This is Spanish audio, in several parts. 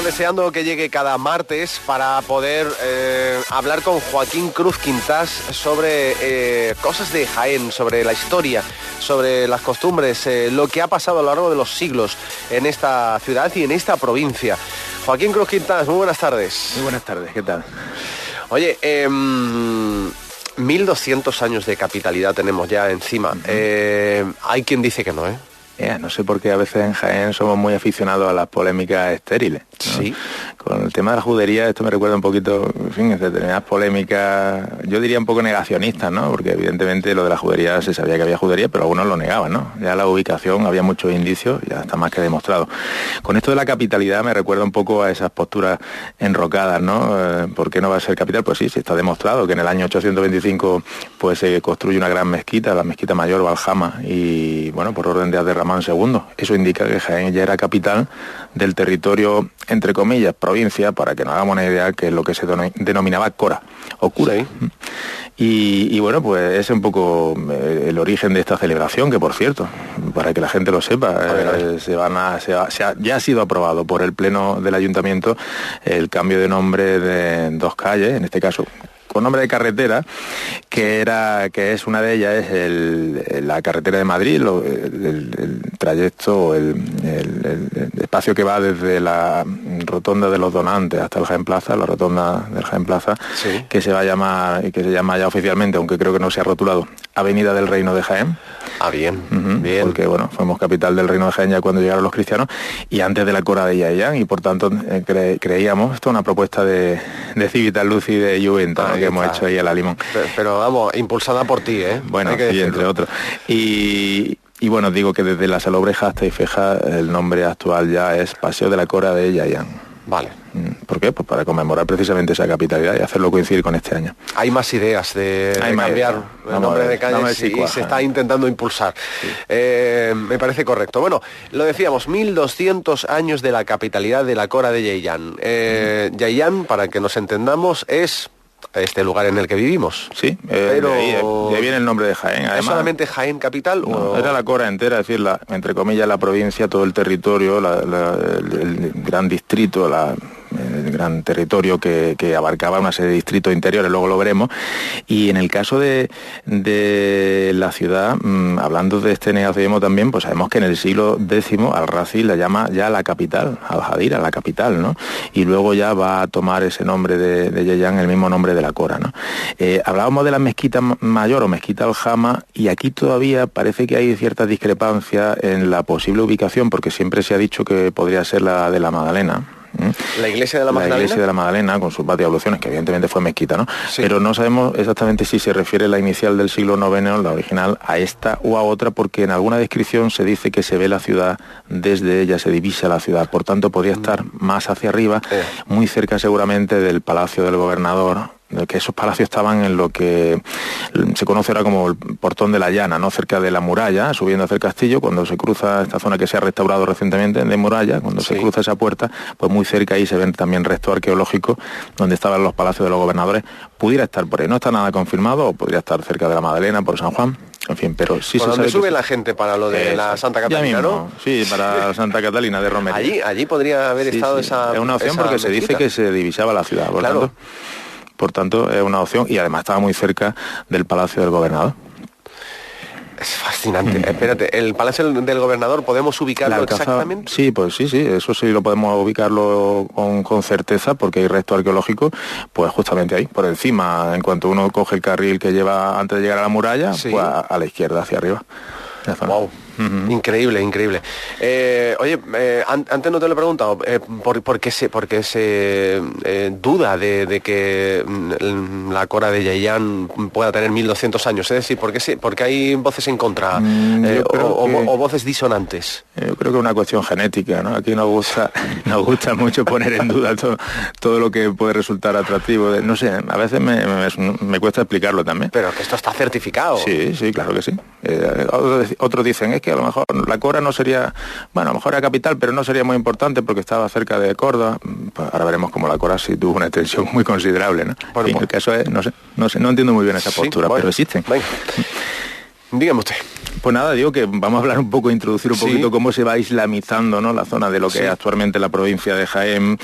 deseando que llegue cada martes para poder hablar con Joaquín Cruz Quintás sobre cosas de Jaén, sobre la historia, sobre las costumbres, lo que ha pasado a lo largo de los siglos en esta ciudad y en esta provincia. Joaquín Cruz Quintás, muy buenas tardes. Muy buenas tardes, ¿qué tal? Oye, 1200 años de capitalidad tenemos ya encima. Hay quien dice que no, ¿eh? No sé por qué a veces en Jaén somos muy aficionados a las polémicas estériles, ¿no? Sí. Con el tema de la judería, esto me recuerda un poquito, en fin, determinadas polémicas, yo diría un poco negacionistas, ¿no? Porque evidentemente lo de la judería se sabía que había judería, pero algunos lo negaban, ¿no? Ya la ubicación, había muchos indicios, ya está más que demostrado. Con esto de la capitalidad me recuerda un poco a esas posturas enrocadas, ¿no? ¿Por qué no va a ser capital? Pues sí, está demostrado que en el año 825 pues se construye una gran mezquita, la mezquita mayor, Valjama, y bueno, por orden de Abderramán II. Eso indica que Jaén ya era capital del territorio, entre comillas, provincia, para que nos hagamos una idea, que es lo que se denominaba Cora, o cura. Sí. Y bueno, pues ese es un poco el origen de esta celebración, que por cierto, para que la gente lo sepa, ya ha sido aprobado por el Pleno del Ayuntamiento el cambio de nombre de dos calles, en este caso con nombre de carretera, que es una de ellas, es la carretera de Madrid, el trayecto, el espacio que va desde la rotonda de los Donantes hasta el Jaén Plaza, la rotonda del Jaén Plaza, sí, que se llama ya oficialmente, aunque creo que no se ha rotulado, Avenida del Reino de Jaén. Ah, bien, bien. Porque bueno, fuimos capital del Reino de Jaén ya cuando llegaron los cristianos y antes de la Cora de Yayán, y por tanto creíamos, esto es una propuesta de Civitas Luz y de Juventa, que hemos hecho ahí a la Limón. Pero vamos, impulsada por ti, ¿eh? Bueno, sí, entre otros. Y bueno, digo que desde la Salobreja hasta Ifeja el nombre actual ya es Paseo de la Cora de Yayán. Vale. ¿Por qué? Pues para conmemorar precisamente esa capitalidad y hacerlo coincidir con este año. Hay más ideas de cambiar el nombre de calles y se está intentando impulsar. Sí. Me parece correcto. Bueno, lo decíamos, 1200 años de la capitalidad de la Cora de Yayán. Yayán, para que nos entendamos, es este lugar en el que vivimos. Sí, pero de ahí viene el nombre de Jaén. Además, ¿es solamente Jaén capital? No, era la Cora entera, es decir, entre comillas, la provincia, todo el territorio, el gran distrito, el gran territorio que abarcaba una serie de distritos interiores, luego lo veremos. Y en el caso de la ciudad, hablando de este negacionismo también, pues sabemos que en el siglo X al-Razi la llama ya la capital, al-Jadira, la capital, ¿no? Y luego ya va a tomar ese nombre de Yayán, el mismo nombre de la Cora, ¿no? Hablábamos de la mezquita mayor o mezquita Aljama, y aquí todavía parece que hay cierta discrepancia en la posible ubicación, porque siempre se ha dicho que podría ser la de la Magdalena. ¿La iglesia de la Magdalena? La iglesia de la Magdalena, con sus patio de abluciones, que evidentemente fue mezquita, ¿no? Sí. Pero no sabemos exactamente si se refiere la inicial del siglo IX, la original, a esta o a otra, porque en alguna descripción se dice que se ve la ciudad desde ella, se divisa la ciudad, por tanto podría estar más hacia arriba, muy cerca seguramente del Palacio del Gobernador, que esos palacios estaban en lo que se conoce ahora como el Portón de la Llana, ¿no? Cerca de la muralla, subiendo hacia el castillo, cuando se cruza esta zona que se ha restaurado recientemente de muralla, cuando se cruza esa puerta, pues muy cerca ahí se ven también restos arqueológicos donde estaban los palacios de los gobernadores. Pudiera estar por ahí, no está nada confirmado, o podría estar cerca de la Magdalena, por San Juan, en fin, pero sí se sabe. ¿Dónde sube la gente para lo de la Santa Catalina, no? Sí, para la Santa Catalina de Romería. Allí podría haber estado esa... Es una opción porque se dice que se divisaba la ciudad, por tanto, es una opción, y además estaba muy cerca del Palacio del Gobernador. Es fascinante. Espérate, ¿el Palacio del Gobernador podemos ubicarlo exactamente? Sí, pues sí, eso sí lo podemos ubicarlo con certeza, porque hay resto arqueológico, pues justamente ahí, por encima, en cuanto uno coge el carril que lleva antes de llegar a la muralla, pues a la izquierda, hacia arriba. Wow. Increíble. Oye, antes no te lo he preguntado, ¿por qué se duda de que la Cora de Yayán pueda tener 1200 años? Es decir, ¿por qué hay voces en contra o voces disonantes? Yo creo que es una cuestión genética, ¿no? Aquí nos gusta mucho poner en duda todo lo que puede resultar atractivo. No sé, a veces me cuesta explicarlo también. Pero que esto está certificado. Sí, claro que sí. Otros dicen, es que a lo mejor la Cora no sería, bueno, a lo mejor era capital, pero no sería muy importante porque estaba cerca de Córdoba. Pues ahora veremos cómo la Cora sí tuvo una extensión muy considerable, ¿no? Bueno, en fin, el caso es, no sé, no entiendo muy bien esa postura, pero existen. Venga. Dígame usted. Pues nada, digo que vamos a hablar un poco, introducir un poquito cómo se va islamizando, ¿no?, la zona de lo que es actualmente la provincia de Jaén,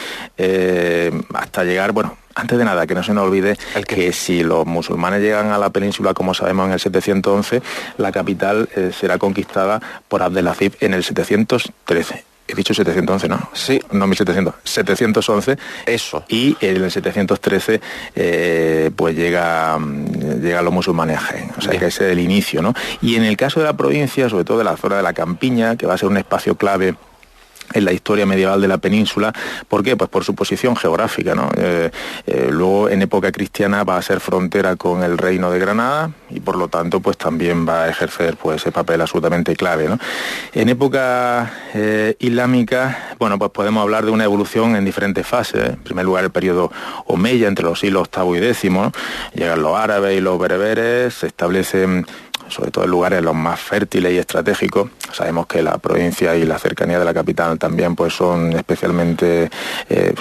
hasta llegar, bueno, antes de nada, que no se nos olvide que si los musulmanes llegan a la península, como sabemos, en el 711, la capital será conquistada por Abdelaziz en el 713. He dicho 711, ¿no? Sí. No, 1700. 711. Eso. Y en el 713, pues llegan los musulmanes a Jaén. O sea, que ese es el inicio, ¿no? Y en el caso de la provincia, sobre todo de la zona de la Campiña, que va a ser un espacio clave en la historia medieval de la península. ¿Por qué? Pues por su posición geográfica, ¿no? Luego, en época cristiana, va a ser frontera con el Reino de Granada y, por lo tanto, pues también va a ejercer pues ese papel absolutamente clave, ¿no? En época islámica, bueno, pues podemos hablar de una evolución en diferentes fases. En primer lugar, el periodo omeya, entre los siglos VIII y X, ¿no? Llegan los árabes y los bereberes, se establecen sobre todo en lugares los más fértiles y estratégicos. Sabemos que la provincia y la cercanía de la capital también pues son especialmente,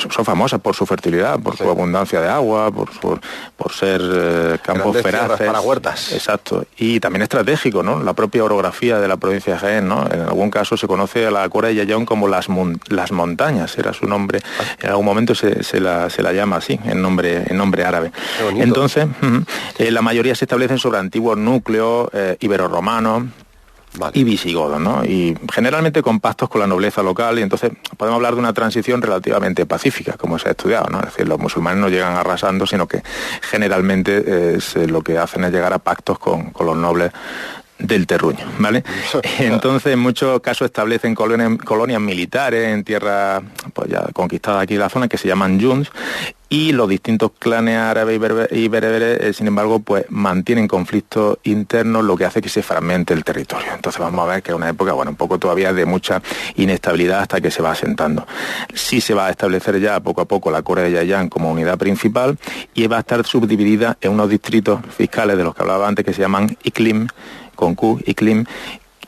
son famosas por su fertilidad, por su abundancia de agua, por ser campos feraces. Para huertas. Exacto. Y también estratégico, ¿no? La propia orografía de la provincia de Jaén, ¿no? En algún caso se conoce a la Cora de Yayón como las montañas, era su nombre. En algún momento se la llama así, en nombre árabe. Entonces, la mayoría se establecen sobre antiguos núcleos ibero-romanos y visigodos, ¿no? Y generalmente con pactos con la nobleza local, y entonces podemos hablar de una transición relativamente pacífica, como se ha estudiado, ¿no? Es decir, los musulmanes no llegan arrasando, sino que generalmente lo que hacen es llegar a pactos con los nobles del terruño, ¿vale? Entonces, en muchos casos establecen colonias militares en tierra pues ya conquistada aquí en la zona, que se llaman yuns, y los distintos clanes árabes y bereberes, sin embargo, pues mantienen conflictos internos, lo que hace que se fragmente el territorio. Entonces vamos a ver que es una época, bueno, un poco todavía de mucha inestabilidad hasta que se va asentando. Sí se va a establecer ya poco a poco la Cora de Yayán como unidad principal y va a estar subdividida en unos distritos fiscales de los que hablaba antes, que se llaman Iklim, con Q, Iklim,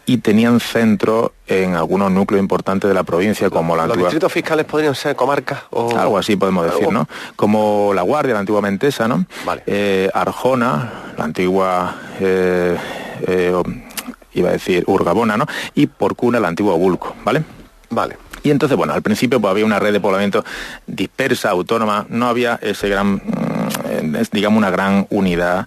y tenían centros en algunos núcleos importantes de la provincia, como la antigua... ¿Los distritos fiscales podrían ser comarcas? O... Algo así podemos decir, ¿no? Como La Guardia, la antigua Mentesa, ¿no? Vale. Arjona, la antigua... iba a decir Urgabona, ¿no? Y Porcuna, la antigua Bulco, ¿vale? Vale. Y entonces, bueno, al principio pues había una red de poblamiento dispersa, autónoma, no había ese gran... digamos una gran unidad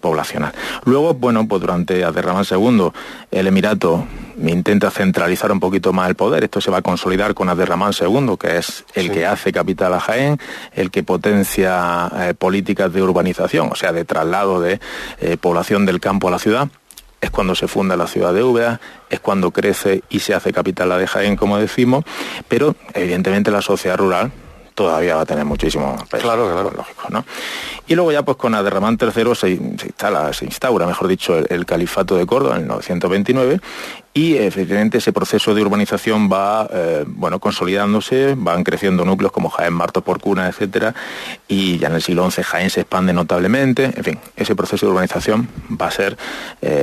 poblacional. Luego, bueno, pues durante Abderramán II, el Emirato intenta centralizar un poquito más el poder. Esto se va a consolidar con Abderramán II, que es el que hace capital a Jaén, el que potencia políticas de urbanización, o sea, de traslado de población del campo a la ciudad. Es cuando se funda la ciudad de Úbeda, es cuando crece y se hace capital la de Jaén, como decimos, pero evidentemente la sociedad rural todavía va a tener muchísimo peso. Claro. Lógico, ¿no? Y luego ya pues con Abderramán III se instaura, mejor dicho, el califato de Córdoba en 929, y efectivamente ese proceso de urbanización va consolidándose, van creciendo núcleos como Jaén, Marto, Porcuna, etcétera, y ya en el siglo XI Jaén se expande notablemente. En fin, ese proceso de urbanización va a ser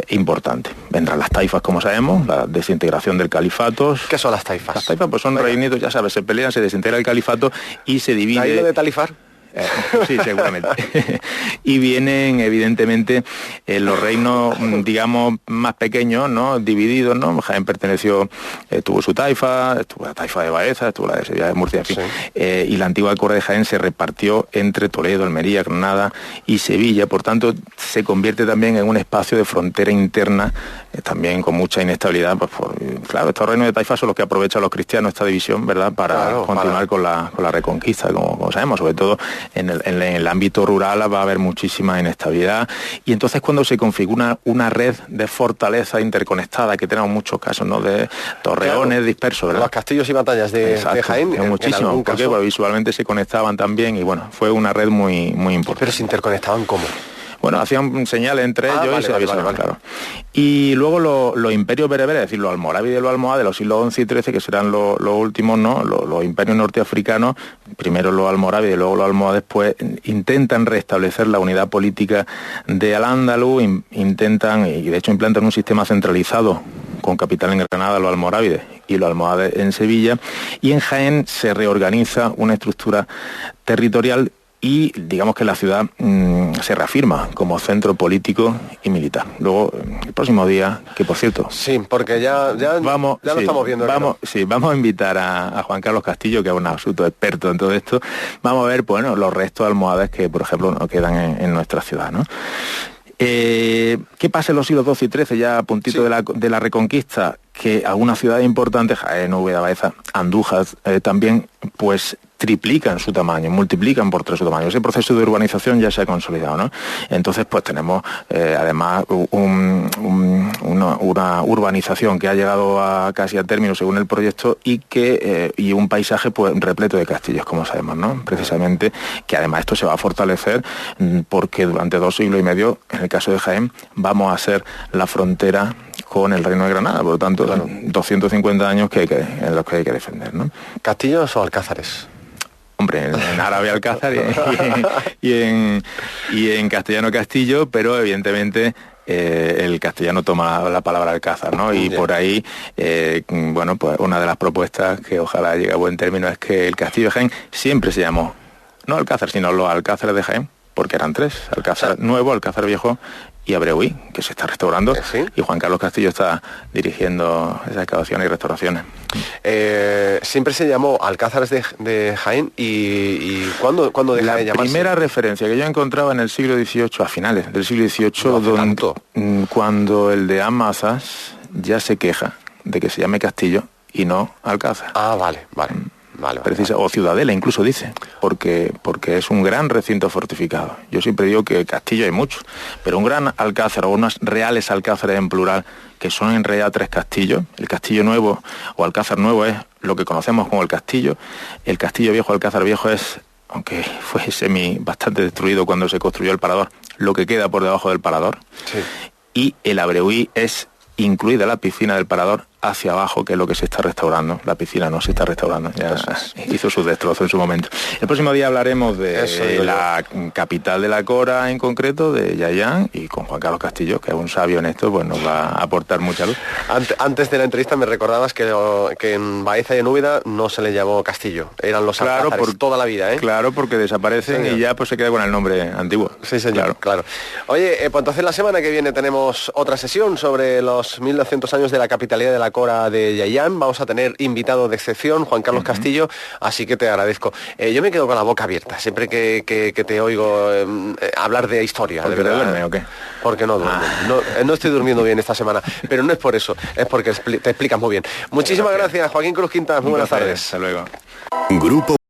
importante. Vendrán las taifas, como sabemos, la desintegración del califato. ¿Qué son las taifas? Las taifas pues son reinitos, ya sabes, se pelean, se desintegra el califato y se divide... ¿La isla de Talifar? Sí, seguramente. Y vienen, evidentemente, los reinos, digamos, más pequeños, ¿no? Divididos, ¿no? Jaén tuvo su taifa, estuvo la taifa de Baeza, estuvo la de Sevilla, de Murcia, en fin. Y la antigua Cora de Jaén se repartió entre Toledo, Almería, Granada y Sevilla. Por tanto, se convierte también en un espacio de frontera interna, también con mucha inestabilidad. Pues claro, estos reinos de taifa son los que aprovechan los cristianos esta división, ¿verdad? Para continuar con la reconquista, como sabemos, sobre todo en el ámbito rural va a haber muchísima inestabilidad, y entonces cuando se configura una red de fortaleza interconectada, que tenemos muchos casos, ¿no? De torreones dispersos, ¿verdad? Los castillos y batallas de Jaén, muchísimo, porque visualmente se conectaban también, y bueno, fue una red muy, muy importante. ¿Pero se interconectaban cómo? Bueno, hacían señales entre ellos y se avisaban, claro. Y luego los imperios bereberes, es decir, los almorávides y los almohades de los siglos XI y XIII, que serán los últimos, ¿no? Los imperios norteafricanos, primero los almorávides y luego los almohades, pues intentan restablecer la unidad política de Al-Ándalus, intentan, y de hecho implantan un sistema centralizado con capital en Granada, los almorávides, y los almohades en Sevilla, y en Jaén se reorganiza una estructura territorial y digamos que la ciudad se reafirma como centro político y militar. Luego, el próximo día, que por cierto... Sí, porque ya lo estamos viendo. Vamos a invitar a Juan Carlos Castillo, que es un absoluto experto en todo esto. Vamos a ver, bueno, los restos almohades que, por ejemplo, no quedan en nuestra ciudad, ¿no? ¿Qué pasa en los siglos XII y XIII, ya a puntito de la Reconquista? Que algunas ciudades importantes, Jaén, Úbeda, Baeza, Andújar, también, pues triplican su tamaño, multiplican por 3 su tamaño. Ese proceso de urbanización ya se ha consolidado, ¿no? Entonces, pues tenemos además una urbanización que ha llegado casi a término según el proyecto y un paisaje pues repleto de castillos, como sabemos, ¿no? Precisamente, que además esto se va a fortalecer porque durante 2 siglos y medio, en el caso de Jaén, vamos a ser la frontera con el Reino de Granada, por lo tanto, 250 años en los que hay que defender, ¿no? ¿Castillos o alcázares? Hombre, en árabe alcázar y en castellano castillo, pero evidentemente el castellano toma la palabra alcázar, ¿no? Y por ahí, bueno, pues una de las propuestas que ojalá llegue a buen término es que el castillo de Jaén siempre se llamó, no Alcázar, sino los Alcázares de Jaén, porque eran 3, Alcázar Nuevo, Alcázar Viejo y Abreuí, que se está restaurando, ¿sí? Y Juan Carlos Castillo está dirigiendo esas excavaciones y restauraciones. Siempre se llamó Alcázares de Jaén y ¿cuándo deja de llamarse? La primera referencia que yo encontraba en el siglo XVIII, a finales del siglo XVIII, cuando el de Amazas ya se queja de que se llame Castillo y no Alcázar. Ah, vale. Precisa, o Ciudadela incluso dice, porque es un gran recinto fortificado. Yo siempre digo que castillo hay muchos, pero un gran alcázar o unas reales alcázares en plural, que son en realidad 3 castillos. El castillo nuevo o alcázar nuevo es lo que conocemos como el castillo viejo, alcázar viejo es, aunque fue bastante destruido cuando se construyó el parador, lo que queda por debajo del parador. Sí. Y el Abreuí es incluida la piscina del parador hacia abajo, que es lo que se está restaurando. La piscina no se está restaurando, ya hizo su destrozo en su momento. El próximo día hablaremos de la capital de la Cora en concreto, de Yayán, y con Juan Carlos Castillo, que es un sabio en esto, pues nos va a aportar mucha luz. Antes de la entrevista me recordabas que en Baeza y en Úbeda no se le llamó Castillo, eran los Alcázares por toda la vida, ¿eh? Claro, porque desaparecen y ya pues se queda con el nombre antiguo. Sí, señor, claro. Oye, pues entonces la semana que viene tenemos otra sesión sobre los 1200 años de la capitalidad de la Cora de Yayán. Vamos a tener invitado de excepción, Juan Carlos Castillo, así que te agradezco. Yo me quedo con la boca abierta siempre que te oigo hablar de historia. ¿Porque te duerme o qué? Porque no duermo. No estoy durmiendo bien esta semana, pero no es por eso, es porque te explicas muy bien. Muchísimas gracias, Joaquín Cruz Quintas. Muy buenas tardes. Hasta luego. Grupo